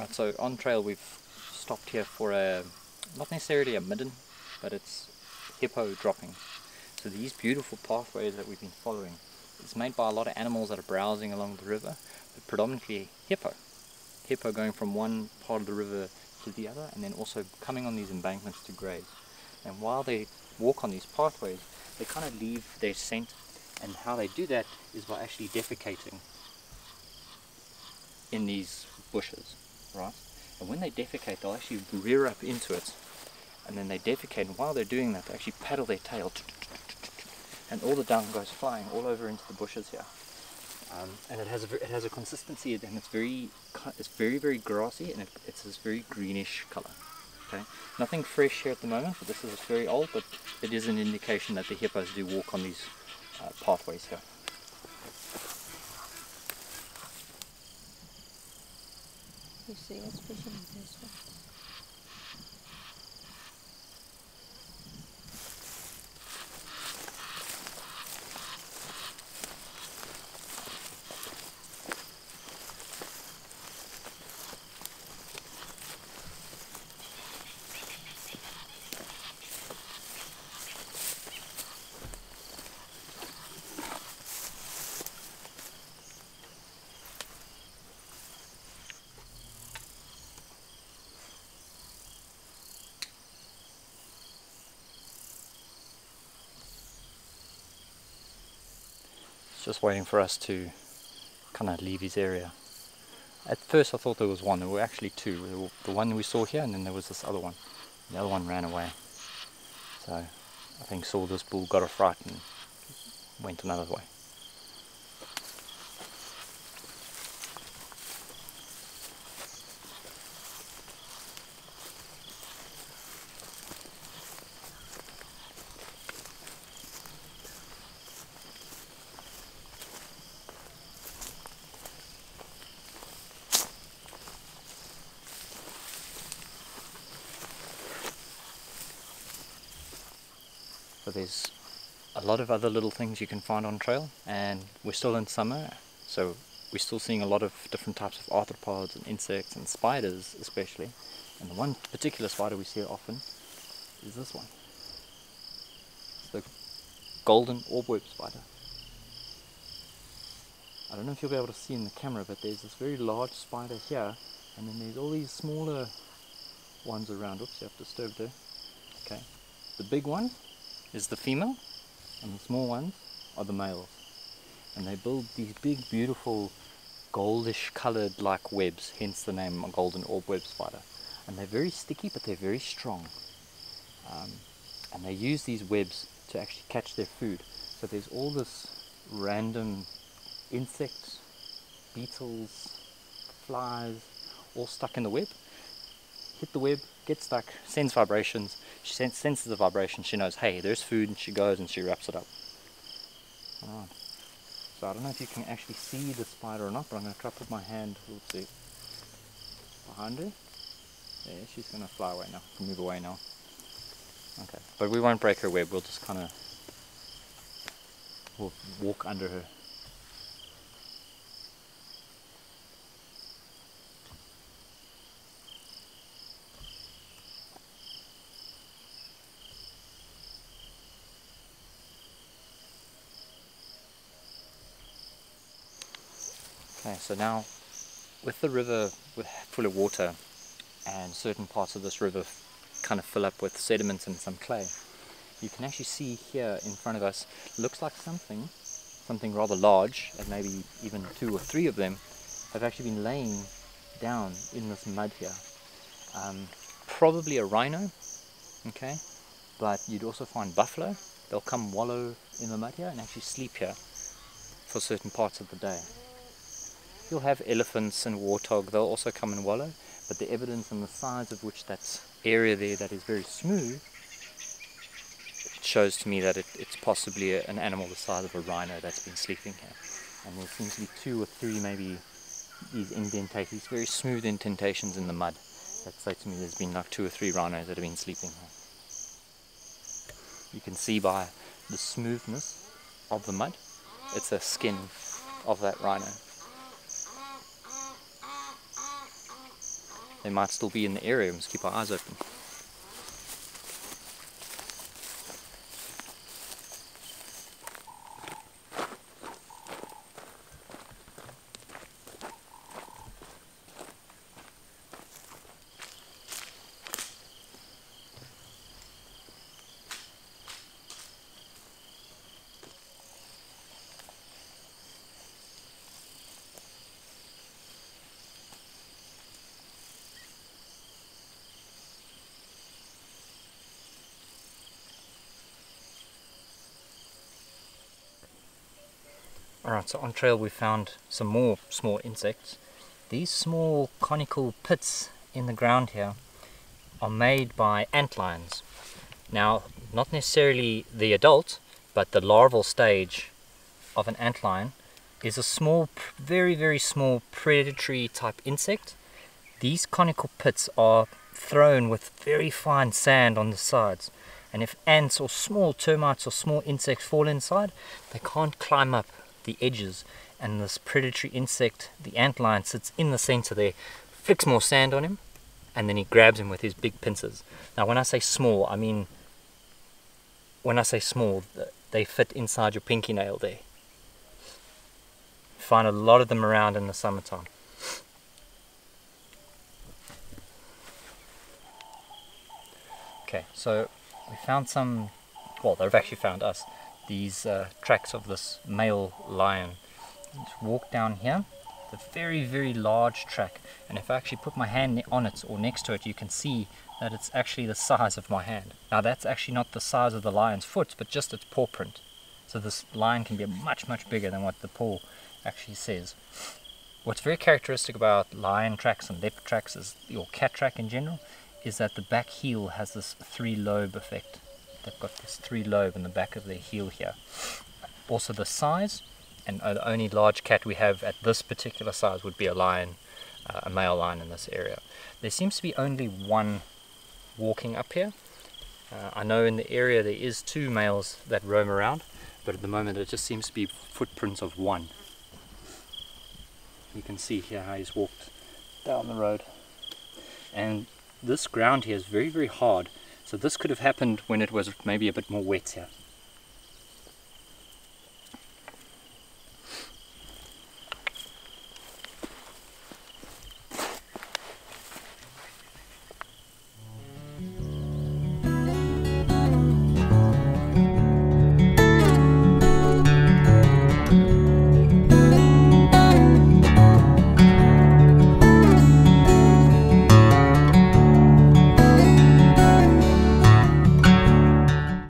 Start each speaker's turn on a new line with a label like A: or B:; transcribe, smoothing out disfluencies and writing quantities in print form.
A: Alright, so on trail we've stopped here for not necessarily a midden, but it's hippo dropping. So these beautiful pathways that we've been following, it's made by a lot of animals that are browsing along the river, but predominantly hippo. Hippo going from one part of the river to the other, and then also coming on these embankments to graze. And while they walk on these pathways, they kind of leave their scent, and how they do that is by actually defecating in these bushes, right? And when they defecate, they'll actually rear up into it, and then they defecate, and while they're doing that, they actually paddle their tail, and all the dung goes flying all over into the bushes here. And it has a consistency, and it's very grassy, and it's this very greenish color. Okay, nothing fresh here at the moment, but this is very old, but it is an indication that the hippos do walk on these pathways here.
B: You see what's pushing this one.
A: Just waiting for us to kind of leave his area. At first I thought there was one, there were actually two. The one we saw here, and then there was this other one. The other one ran away. So I think saw this bull, got a fright, and went another way. So there's a lot of other little things you can find on trail, and we're still in summer, so we're still seeing a lot of different types of arthropods and insects and spiders especially. And the one particular spider we see often is this one. It's the golden orbweb spider. I don't know if you'll be able to see in the camera, but there's this very large spider here, and then there's all these smaller ones around. Oops, you have disturbed there. Okay, the big one is the female, and the small ones are the males. And they build these big, beautiful, goldish colored like webs, hence the name golden orbweb spider. And they're very sticky, but they're very strong. And they use these webs to actually catch their food. So there's all this random insects, beetles, flies, all stuck in the web. Hit the web, get stuck, sends vibrations. She senses the vibration, she knows, hey, there's food, and she goes and she wraps it up. Alright. So I don't know if you can actually see the spider or not, but I'm going to try to put my hand, we'll see, behind her. Yeah, she's going to fly away now, move away now. Okay, but we won't break her web, we'll just kind of, we'll walk under her. Okay, so now with the river full of water, and certain parts of this river kind of fill up with sediment and some clay, you can actually see here in front of us, looks like something rather large, and maybe even 2 or 3 of them have actually been laying down in this mud here. Probably a rhino, okay, but you'd also find buffalo. They'll come wallow in the mud here and actually sleep here for certain parts of the day. You'll have elephants and warthog, they'll also come and wallow, but the evidence and the size of which that area there that is very smooth, it shows to me that it's possibly an animal the size of a rhino that's been sleeping here. And there seems to be 2 or 3 maybe these indentations, very smooth indentations in the mud that say to me there's been like 2 or 3 rhinos that have been sleeping here. You can see by the smoothness of the mud, it's a skin of that rhino. they might still be in the area. We must keep our eyes open. Alright, so on trail we found some more small insects. These small conical pits in the ground here are made by antlions. Now, not necessarily the adult, but the larval stage of an antlion is a small, very, very small predatory type insect. These conical pits are thrown with very fine sand on the sides. And if ants or small termites or small insects fall inside, they can't climb up the edges, and this predatory insect, the antlion, sits in the center there, flicks more sand on him, and then he grabs him with his big pincers. Now when I say small, I mean, when I say small, they fit inside your pinky nail there. You find a lot of them around in the summertime. Okay, so we found some, well, they've actually found us, these tracks of this male lion. Just walk down here, the very, very large track, and if I actually put my hand on it or next to it, you can see that it's actually the size of my hand. Now that's actually not the size of the lion's foot, but just its paw print. So this lion can be much, much bigger than what the paw actually says. What's very characteristic about lion tracks and leopard tracks, is, or cat track in general, is that the back heel has this three-lobe effect. They've got this three-lobe in the back of their heel here. Also the size, and the only large cat we have at this particular size would be a lion, a male lion in this area. There seems to be only one walking up here. I know in the area there is two males that roam around, but at the moment it just seems to be footprints of one. You can see here how he's walked down the road. And this ground here is very, very hard. So this could have happened when it was maybe a bit more wet here.